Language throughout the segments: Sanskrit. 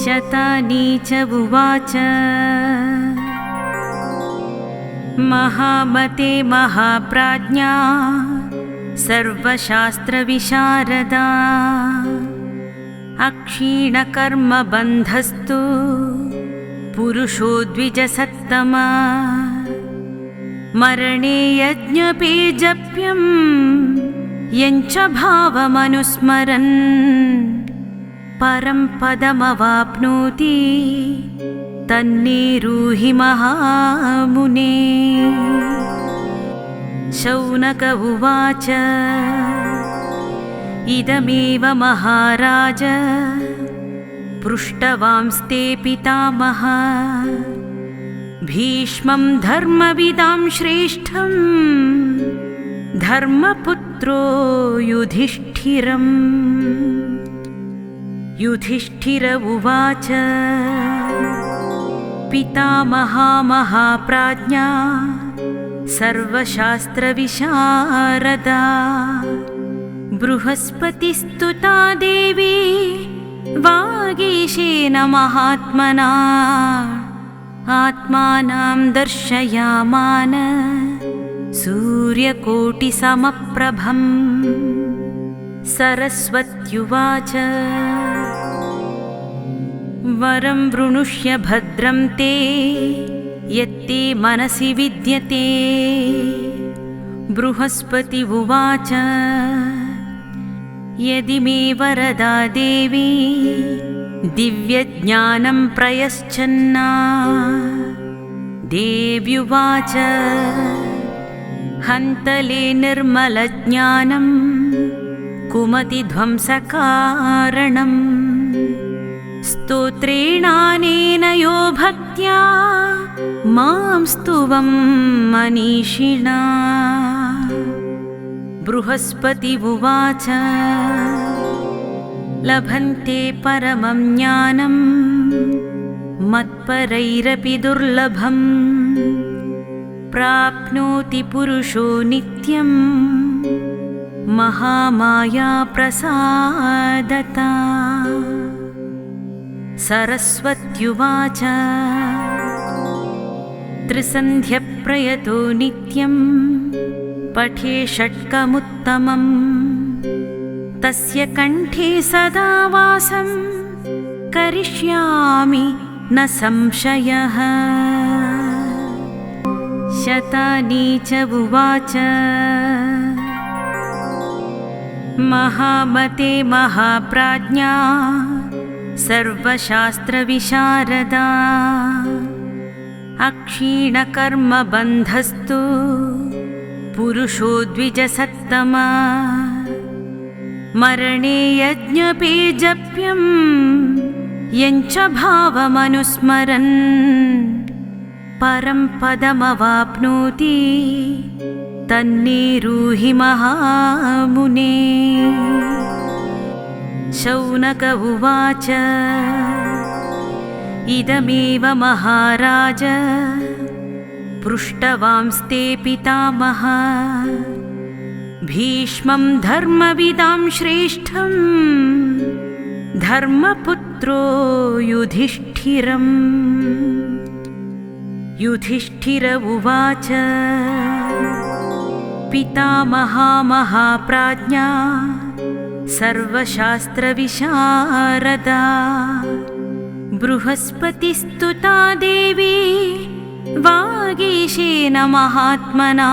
शतानी च उवाच महामते महाप्राज्ञा सर्वशास्त्रविशारदा अक्षीणकर्मबन्धस्तु पुरुषो द्विजसत्तमा मरणे यज्ञपेजप्यं यञ्च भावमनुस्मरन् परं पदमवाप्नोति तन्निरूहि महामुने। शौनक उवाच इदमेव महाराज पृष्टवांस्ते पितामह भीष्मं धर्मविदां श्रेष्ठं धर्मपुत्रो युधिष्ठिरम्। युधिष्ठिर उवाच पितामहा महाप्राज्ञा सर्वशास्त्रविशारदा बृहस्पतिस्तुता देवी वागीशेन महात्मना आत्मानं दर्शयामान सूर्यकोटिसमप्रभम्। सरस्वत्युवाच वरं वृणुष्य भद्रं ते यत्ते मनसि विद्यते। बृहस्पति उवाच यदि मे वरदा देवी दिव्यज्ञानं प्रयश्चन्ना। देव्युवाच हन्तले निर्मलज्ञानं कुमतिध्वंसकारणम् स्तोत्रेणानेन यो भक्त्या मां स्तुवं मनीषिणा। बृहस्पति उवाच लभन्ते परमं ज्ञानं मत्परैरपि दुर्लभम् प्राप्नोति पुरुषो नित्यं महामाया प्रसादता। सरस्वत्युवाच त्रिसन्ध्यप्रयतो नित्यं पठे षट्कमुत्तमम् तस्य कंठे सदा वासं करिष्यामि न संशयः। शतानी च उवाच महामते महाप्राज्ञा सर्वशास्त्रविशारदा अक्षीणकर्मबन्धस्तु पुरुषो द्विजसत्तमा मरणे यज्ञपेजप्यं यञ्च भावमनुस्मरन् परं पदमवाप्नोति तन्निरूहि महामुने। शौनक उवाच इदमेव महाराज पृष्टवांस्ते पितामह भीष्मं धर्मविदां श्रेष्ठं धर्मपुत्रो युधिष्ठिरम्। युधिष्ठिर उवाच पितामहा महाप्राज्ञा सर्वशास्त्रविशारदा बृहस्पतिस्तुता देवी वागीशेन महात्मना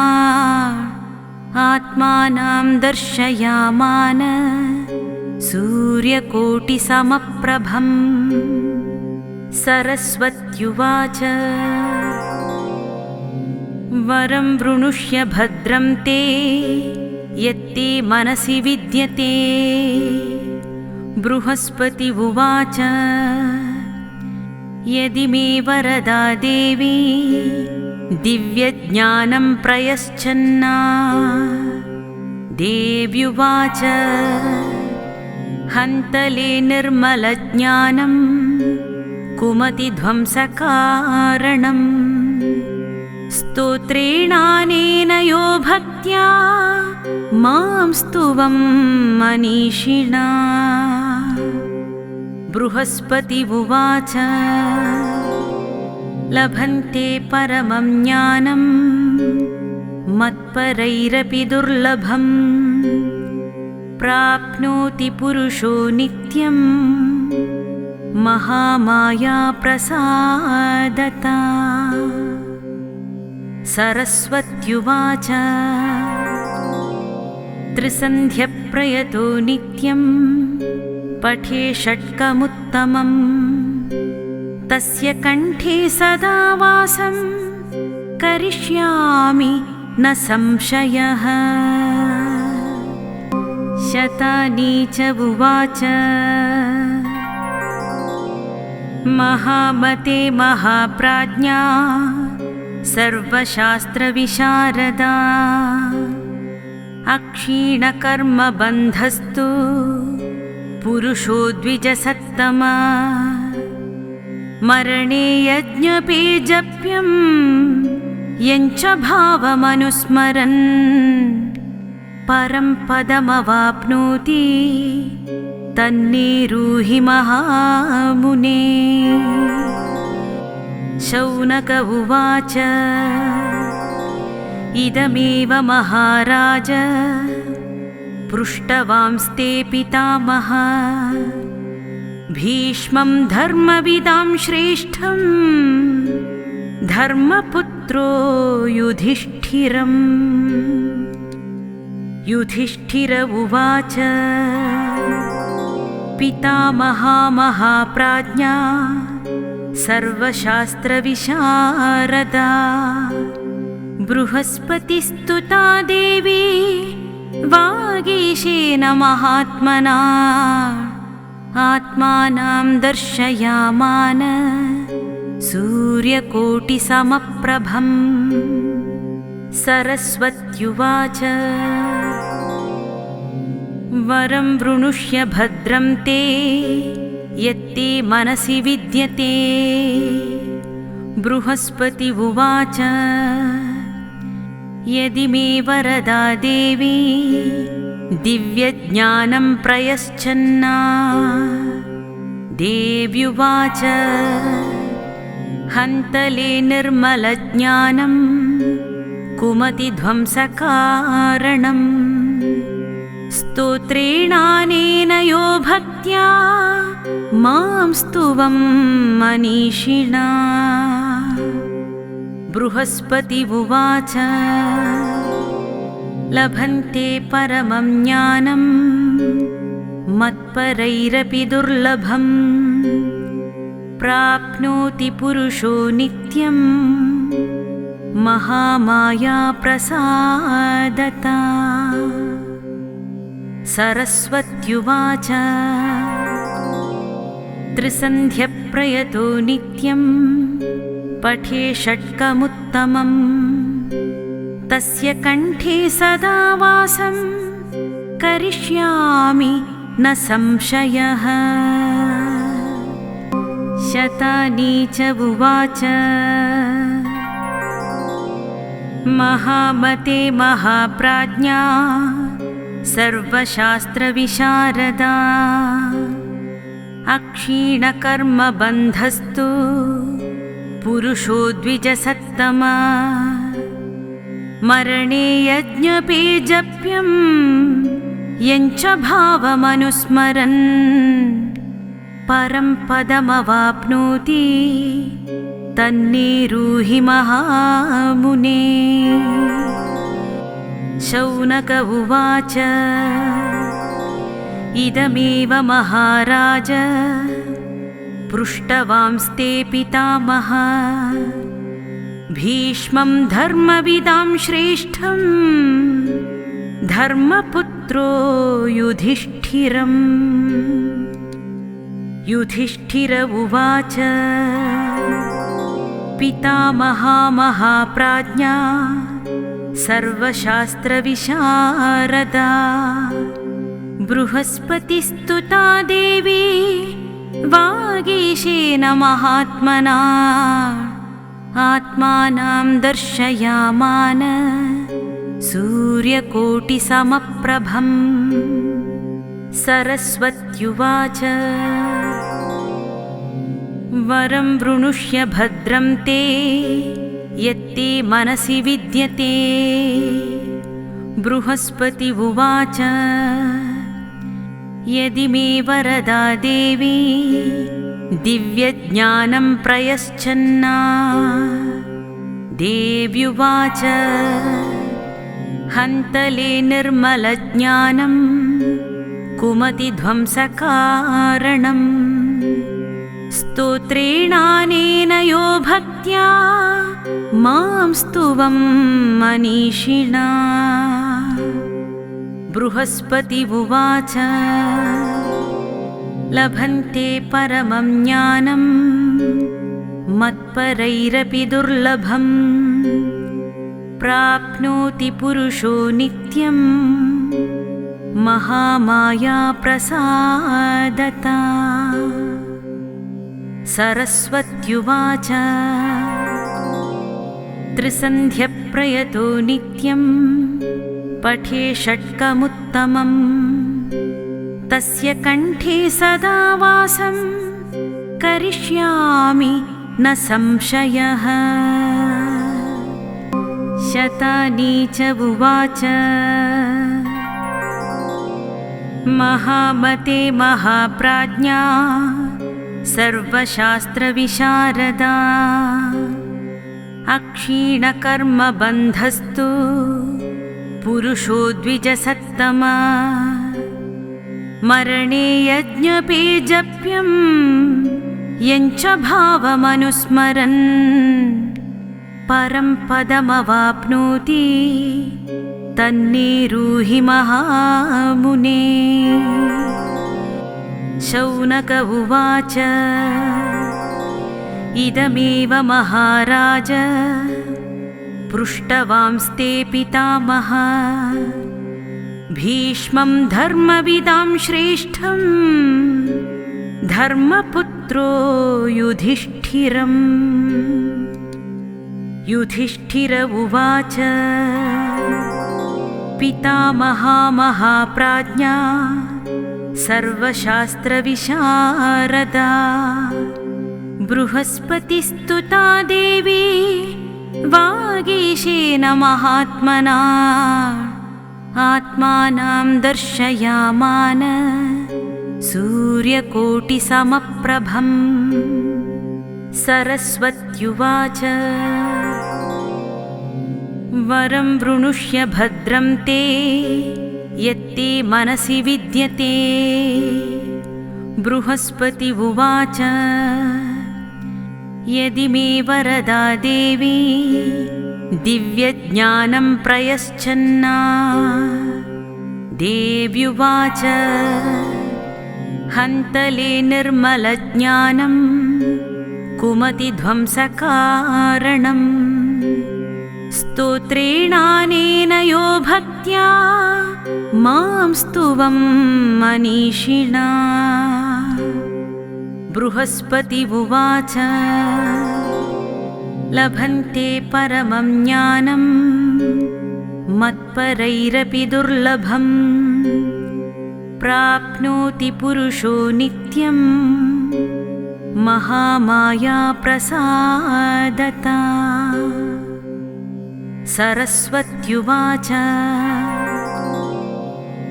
आत्मानं दर्शयामान सूर्यकोटिसमप्रभम्। सरस्वत्युवाच वरं वृणुष्य भद्रं ते यत्ते मनसि विद्यते। बृहस्पति उवाच यदि मे वरदा देवी दिव्यज्ञानं प्रयश्चन्ना। देव्युवाच हन्तले निर्मलज्ञानं कुमतिध्वंसकारणम् स्तोत्रेणानेन यो भक्त्या मां स्तुवं मनीषिणा। बृहस्पति उवाच लभन्ते परमं ज्ञानं मत्परैरपि दुर्लभं प्राप्नोति पुरुषो नित्यं महामाया प्रसादता। सरस्वत्युवाच त्रिसन्ध्यप्रयतो नित्यं पठे षट्कमुत्तमम् तस्य कंठे सदा वासं करिष्यामि न संशयः। शतानी च उवाच महामते महाप्राज्ञा सर्वशास्त्रविशारदा अक्षीणकर्मबन्धस्तु पुरुषो द्विजसत्तमा मरणे यज्ञपेजप्यं यञ्च भावमनुस्मरन् परं पदमवाप्नोति तन्निरूहि महामुने। शौनक उवाच इदमेव महाराज पृष्टवांस्ते पितामह भीष्मं धर्मविदां श्रेष्ठं धर्मपुत्रो युधिष्ठिरम्। युधिष्ठिर उवाच पितामहा महाप्राज्ञा सर्वशास्त्रविशारदा बृहस्पतिस्तुता देवी वागीशेन महात्मना आत्मानं दर्शयामान सूर्यकोटिसमप्रभम्। सरस्वत्युवाच वरं वृणुष्य भद्रं ते यत्ते मनसि विद्यते। बृहस्पति उवाच यदि मे वरदा देवी दिव्यज्ञानं प्रयश्चन्ना। देव्युवाच हन्तले निर्मलज्ञानं कुमतिध्वंसकारणम् स्तोत्रेणानेन यो भक्त्या मां स्तुवं मनीषिणा। बृहस्पति उवाच लभन्ते परमं ज्ञानं मत्परैरपि दुर्लभं प्राप्नोति पुरुषो नित्यं महामाया प्रसादता। सरस्वत्युवाच त्रिसन्ध्यप्रयतो नित्यं पठे षट्कमुत्तमम् तस्य कंठे सदा वासं करिष्यामि न संशयः। शतानी च उवाच महामते महाप्राज्ञा सर्वशास्त्रविशारदा अक्षीणकर्मबन्धस्तु पुरुषो द्विजसत्तमा मरणे यज्ञपेजप्यं यञ्च भावमनुस्मरन् परं पदमवाप्नोति तन्निरूहि महामुने। शौनक उवाच इदमेव महाराज पृष्टवांस्ते पितामह भीष्मं धर्मविदां श्रेष्ठं धर्मपुत्रो युधिष्ठिरम्। युधिष्ठिर उवाच पितामहा महाप्राज्ञा सर्वशास्त्रविशारदा बृहस्पतिस्तुता देवी वागीशेन महात्मना आत्मानं दर्शयामान सूर्यकोटिसमप्रभम्। सरस्वत्युवाच वरं वृणुष्य भद्रं ते यत्ते मनसि विद्यते। बृहस्पति उवाच यदि मे वरदा देवी दिव्यज्ञानं प्रयश्चन्ना। देव्युवाच हन्तले निर्मलज्ञानं कुमतिध्वंसकारणम्। स्तोत्रेणानेन यो भक्त्या मां स्तुवं मनीषिणा। बृहस्पति उवाच लभन्ते परमं ज्ञानं मत्परैरपि दुर्लभम्। प्राप्नोति पुरुषो नित्यं महामाया प्रसादता। सरस्वत्युवाच त्रिसन्ध्यप्रयतो नित्यं पठे षट्कमुत्तमम्। तस्य कण्ठे सदा वासं करिष्यामि न संशयः। शतानी च उवाच महामते महाप्राज्ञा सर्वशास्त्रविशारदा। अक्षीणकर्मबन्धस्तु पुरुषो द्विजसत्तमा। मरणे यज्ञपेजप्यं यञ्च भावमनुस्मरन् परं पदमवाप्नोति तन्निरूहि महामुने। शौनक उवाच इदमेव महाराज पृष्टवांस्ते पितामह। भीष्मं धर्मविदां श्रेष्ठं धर्मपुत्रो युधिष्ठिरम्। युधिष्ठिर उवाच पितामहा महाप्राज्ञा सर्वशास्त्रविशारदा। बृहस्पतिस्तुता देवी वागीशेन महात्मना। आत्मानं दर्शयामान सूर्यकोटिसमप्रभम्। सरस्वत्युवाच वरं वृणुष्य भद्रं ते यत्ते मनसि विद्यते। बृहस्पति उवाच यदि मे वरदा देवी दिव्यज्ञानं प्रयश्चन्ना। देव्युवाच हन्तले निर्मलज्ञानं कुमतिध्वंसकारणम्। स्तोत्रेणानेन यो भक्त्या मां स्तुवं मनीषिणा। बृहस्पति उवाच लभन्ते परमं ज्ञानं मत्परैरपि दुर्लभम्। प्राप्नोति पुरुषो नित्यं महामाया प्रसादता। सरस्वत्युवाच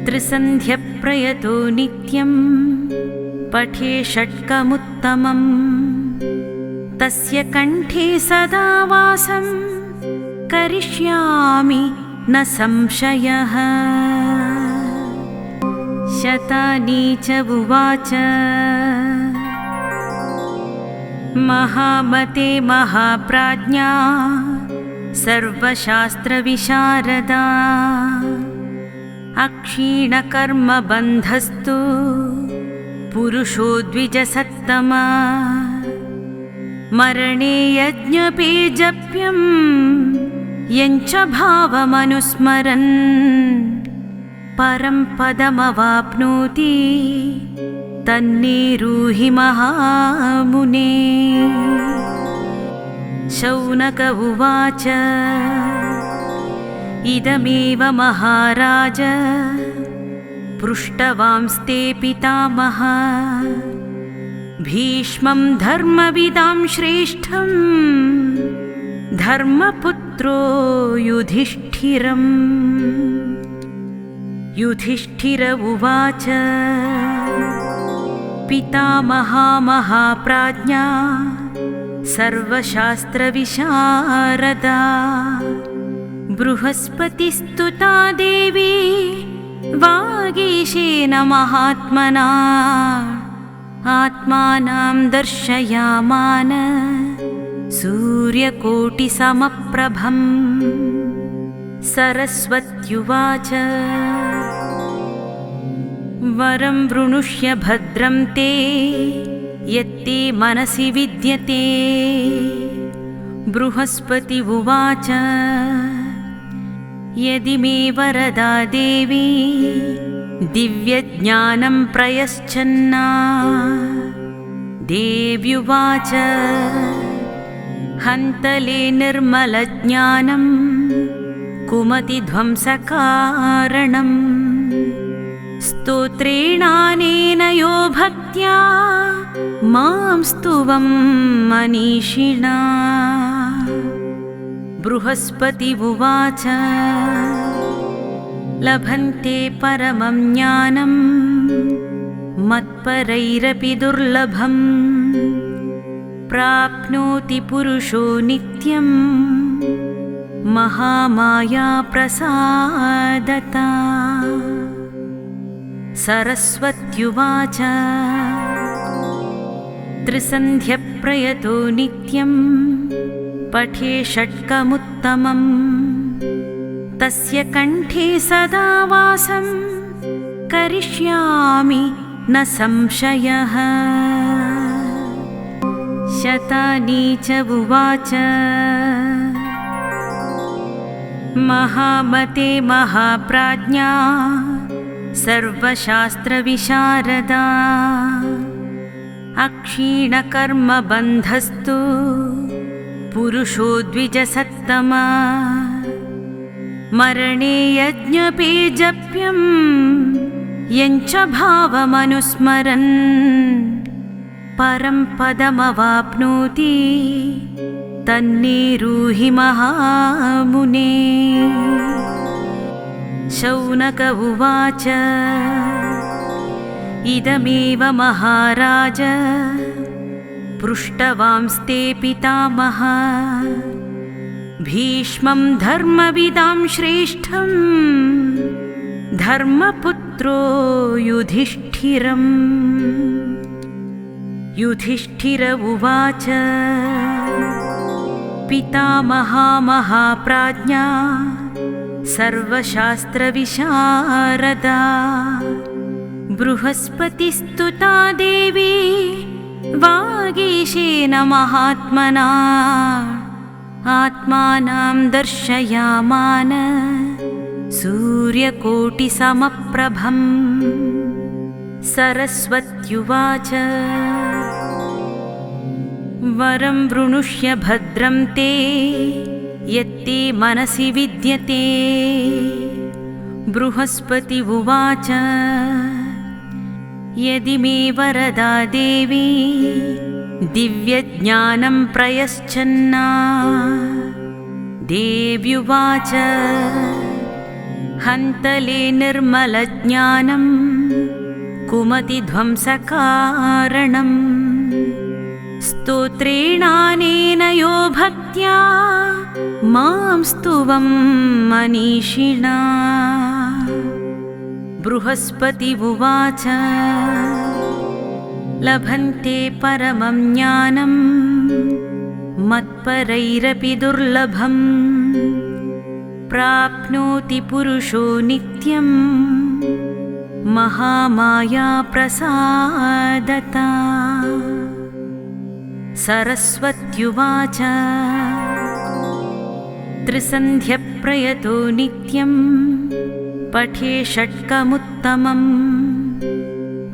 त्रिसन्ध्यप्रयतो नित्यं पठे षट्कमुत्तमम्। तस्य कण्ठे सदा वासं करिष्यामि न संशयः। शतानी च उवाच महामते महाप्राज्ञा सर्वशास्त्रविशारदा। अक्षीणकर्मबन्धस्तु पुरुषो द्विजसत्तमा। मरणे यज्ञपेजप्यं यञ्च भावमनुस्मरन् परं पदमवाप्नोति तन्निरूहि महामुने। शौनक उवाच इदमेव महाराज पृष्टवांस्ते पितामह। भीष्मं धर्मविदां श्रेष्ठं धर्मपुत्रो युधिष्ठिरम्। युधिष्ठिर उवाच पितामहा महाप्राज्ञा सर्वशास्त्रविशारदा बृहस्पतिस्तुता देवी वागीशेन महात्मना आत्मानं दर्शयामान सूर्यकोटिसमप्रभम्। सरस्वत्युवाच वरं वृणुष्य भद्रं ते यत्ते मनसि विद्यते। बृहस्पति उवाच यदि मे वरदा देवी दिव्यज्ञानं प्रयश्चन्ना। देव्युवाच हन्तले निर्मलज्ञानं कुमतिध्वंसकारणम्। स्तोत्रेणानेन यो भक्त्या मां स्तुवं मनीषिणा। बृहस्पति उवाच लभन्ते परमं ज्ञानं मत्परैरपि दुर्लभम्। प्राप्नोति पुरुषो नित्यं महामाया प्रसादता। सरस्वत्युवाच त्रिसन्ध्यप्रयतो नित्यं पठे षट्कमुत्तमम्। तस्य कंठे सदा वासं करिष्यामि न संशयः। शतानी च उवाच महामते महाप्राज्ञा सर्वशास्त्रविशारदा अक्षीणकर्मबन्धस्तु पुरुषो द्विजसत्तमा। मरणे यज्ञपेजप्यं यञ्च भावमनुस्मरन् परं पदमवाप्नोति तन्निरूहि महामुने। शौनक उवाच इदमेव महाराज पृष्टवांस्ते पितामह। भीष्मं धर्मविदां श्रेष्ठं धर्मपुत्रो युधिष्ठिरम्। युधिष्ठिर उवाच पितामहा महाप्राज्ञा सर्वशास्त्रविशारदा बृहस्पतिस्तुता देवी वागीशेन महात्मना आत्मानं दर्शयामान सूर्यकोटिसमप्रभम्। सरस्वत्युवाच वरं वृणुष्य भद्रं ते यत्ते मनसि विद्यते। बृहस्पति उवाच यदि मे वरदा देवी दिव्यज्ञानं प्रयश्चन्ना। देव्युवाच हन्तले निर्मलज्ञानं कुमतिध्वंसकारणम्। स्तोत्रेणानेन यो भक्त्या मां स्तुवं मनीषिणा। बृहस्पति उवाच लभन्ते परमं ज्ञानं मत्परैरपि दुर्लभम्। प्राप्नोति पुरुषो नित्यं महामाया प्रसादता। सरस्वत्युवाच त्रिसन्ध्यप्रयतो नित्यं पठे षट्कमुत्तमम्।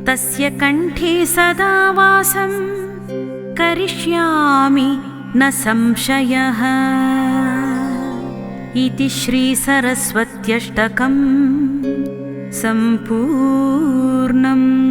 तस्य कंठे सदा वासं करिष्यामि न संशयः। इति श्रीसरस्वत्यष्टकं सम्पूर्णम्।